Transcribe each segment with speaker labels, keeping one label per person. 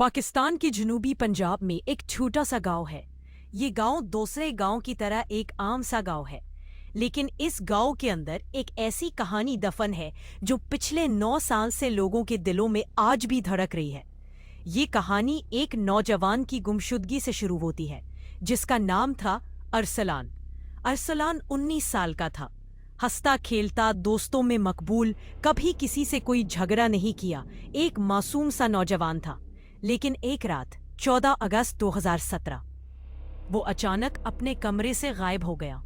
Speaker 1: पाकिस्तान के जनूबी पंजाब में एक छोटा सा गांव है। ये गांव दूसरे गांव की तरह एक आम सा गांव है, लेकिन इस गांव के अंदर एक ऐसी कहानी दफन है जो पिछले 9 साल से लोगों के दिलों में आज भी धड़क रही है। ये कहानी एक नौजवान की गुमशुदगी से शुरू होती है, जिसका नाम था अरसलान। अरसलान 19 साल का था, हंसता खेलता, दोस्तों में मकबूल, कभी किसी से कोई झगड़ा नहीं किया, एक मासूम सा नौजवान था। लेकिन एक रात 14 अगस्त 2017 वो अचानक अपने कमरे से गायब हो गया।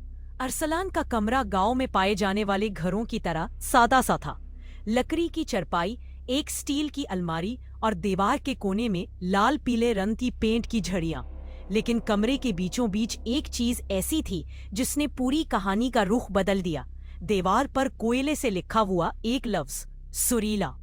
Speaker 1: अरसलान का कमरा गांव में पाए जाने वाले घरों की तरह सादा सा था। लकड़ी की चरपाई, एक स्टील की अलमारी और दीवार के कोने में लाल पीले रंग की पेंट की झड़ियां। लेकिन कमरे के बीचों बीच एक चीज ऐसी थी जिसने पूरी कहानी का रुख बदल दिया। दीवार पर कोयले से लिखा हुआ एक लफ्ज, सुरीला।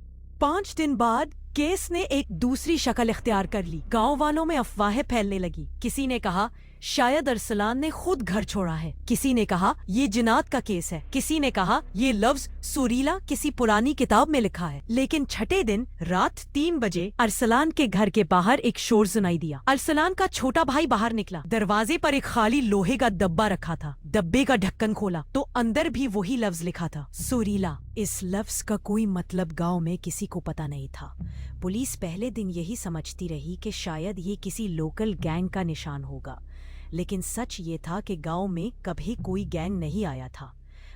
Speaker 1: 5 दिन बाद केस ने एक दूसरी शक्ल इख्तियार कर ली। गांव वालों में अफवाहें फैलने लगी। किसी ने कहा शायद अरसलान ने खुद घर छोड़ा है, किसी ने कहा ये जिनात का केस है, किसी ने कहा ये लफ्ज सुरीला किसी पुरानी किताब में लिखा है। लेकिन छठे दिन रात 3 बजे अरसलान के घर के बाहर एक शोर सुनाई दिया। अरसलान का छोटा भाई बाहर निकला। दरवाजे पर एक खाली लोहे का डब्बा रखा था। डब्बे का ढक्कन खोला तो अंदर भी वही लफ्ज लिखा था, सुरीला। इस लफ्ज का कोई मतलब गांव में किसी को पता नहीं था। पुलिस पहले दिन यही समझती रही कि शायद ये किसी लोकल गैंग का निशान होगा, लेकिन सच ये था कि गांव में कभी कोई गैंग नहीं आया था।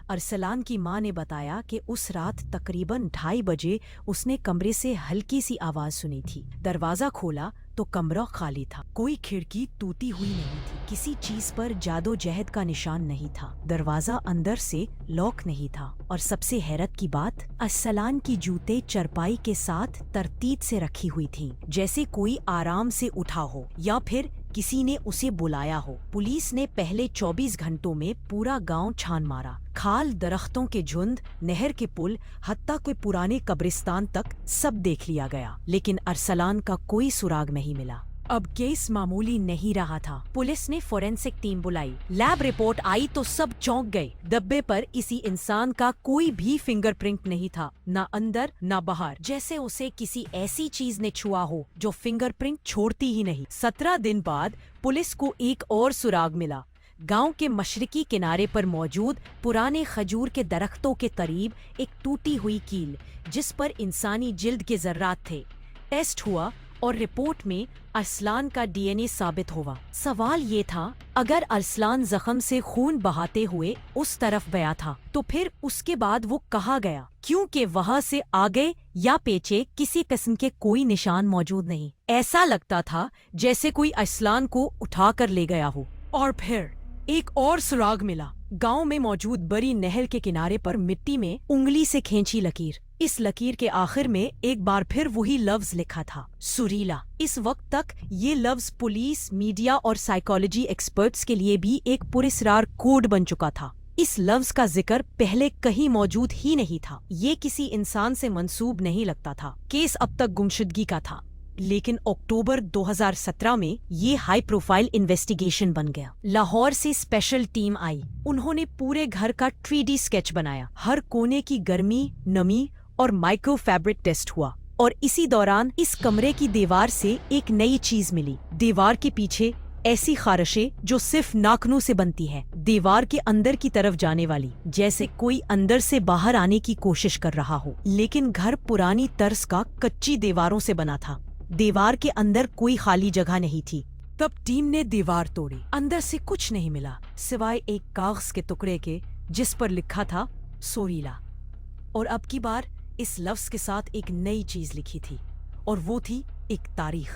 Speaker 1: अरसलान की मां ने बताया कि उस रात तकरीबन 2:30 बजे उसने कमरे से हल्की सी आवाज सुनी थी। दरवाजा खोला तो कमरा खाली था। कोई खिड़की टूटी हुई नहीं थी, किसी चीज पर जादोजहद का निशान नहीं था। दरवाजा अंदर से लॉक नहीं था, और सबसे हैरत की बात, अरसलान की जूते चरपाई के साथ तरतीब से रखी हुई थीं, जैसे कोई आराम से उठा हो या फिर किसी ने उसे बुलाया हो। पुलिस ने पहले 24 घंटों में पूरा गांव छान मारा। खाल, दरख्तों के झुंड, नहर के पुल, हत्ता कोई पुराने कब्रिस्तान तक सब देख लिया गया, लेकिन अरसलान का कोई सुराग नहीं मिला। अब केस मामूली नहीं रहा था। पुलिस ने फोरेंसिक टीम बुलाई। लैब रिपोर्ट आई तो सब चौंक गए। डब्बे पर किसी इंसान का कोई भी फिंगरप्रिंट नहीं था, ना अंदर ना बाहर, जैसे उसे किसी ऐसी चीज ने छुआ हो जो फिंगरप्रिंट छोड़ती ही नहीं। 17 दिन बाद पुलिस को एक और सुराग मिला। गांव के मशरकी किनारे पर मौजूद पुराने खजूर के दरख्तों के करीब एक टूटी हुई कील, जिस पर इंसानी जिल्द के जर्रात थे। टेस्ट हुआ और रिपोर्ट में अरसलान का डीएनए साबित हुआ। सवाल ये था, अगर अरसलान जख्म से खून बहाते हुए उस तरफ गया था तो फिर उसके बाद वो कहाँ गया, क्योंकि वहाँ से आगे या पीछे किसी किस्म के कोई निशान मौजूद नहीं। ऐसा लगता था जैसे कोई अरसलान को उठा कर ले गया हो। और फिर एक और सुराग मिला। गांव में मौजूद बड़ी नहर के किनारे पर मिट्टी में उंगली से खींची लकीर। इस लकीर के आखिर में एक बार फिर वही लफ्ज लिखा था, सुरीला। इस वक्त तक ये लफ्ज पुलिस, मीडिया और साइकोलॉजी एक्सपर्ट्स के लिए भी एक पुरस्कार कोड बन चुका था। इस लफ्ज का जिक्र पहले कहीं मौजूद ही नहीं था। ये किसी इंसान से मंसूब नहीं लगता था। केस अब तक गुमशुदगी का था, लेकिन अक्टूबर 2017 में ये हाई प्रोफाइल इन्वेस्टिगेशन बन गया। लाहौर से स्पेशल टीम आई। उन्होंने पूरे घर का 3D स्केच बनाया। हर कोने की गर्मी, नमी और माइक्रो फैब्रिक टेस्ट हुआ। और इसी दौरान इस कमरे की दीवार से एक नई चीज मिली। दीवार के पीछे ऐसी खारिशें जो सिर्फ नाखूनों से बनती है, दीवार के अंदर की तरफ जाने वाली, जैसे कोई अंदर से बाहर आने की कोशिश कर रहा हो। लेकिन घर पुरानी तर्ज का कच्ची दीवारों से बना था। दीवार के अंदर कोई खाली जगह नहीं थी। तब टीम ने दीवार तोड़ी। अंदर से कुछ नहीं मिला सिवाय एक कागज के टुकड़े के, जिस पर लिखा था सुरीला। और अब की बार इस लफ्ज के साथ एक नई चीज लिखी थी, और वो थी एक तारीख,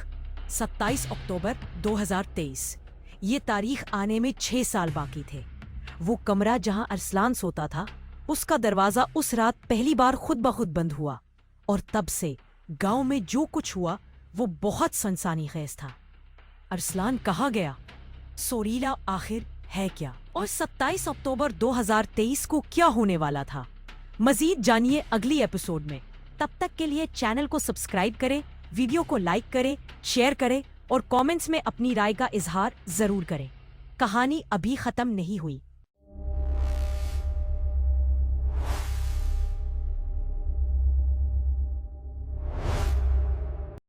Speaker 1: 27 अक्टूबर 2023। ये तारीख आने में 6 साल बाकी थे। वो कमरा जहां अरसलान सोता था, उसका दरवाजा उस रात पहली बार खुद ब खुद बंद हुआ। और तब से गांव में जो कुछ हुआ वो बहुत सनसनीखेज था। अरसलान कहाँ गया? सुरीला आखिर है क्या? और 27 अक्टूबर 2023 को क्या होने वाला था? मजीद जानिए अगली एपिसोड में। तब तक के लिए चैनल को सब्सक्राइब करें, वीडियो को लाइक करें, शेयर करें और कमेंट्स में अपनी राय का इजहार जरूर करें। कहानी अभी खत्म नहीं हुई।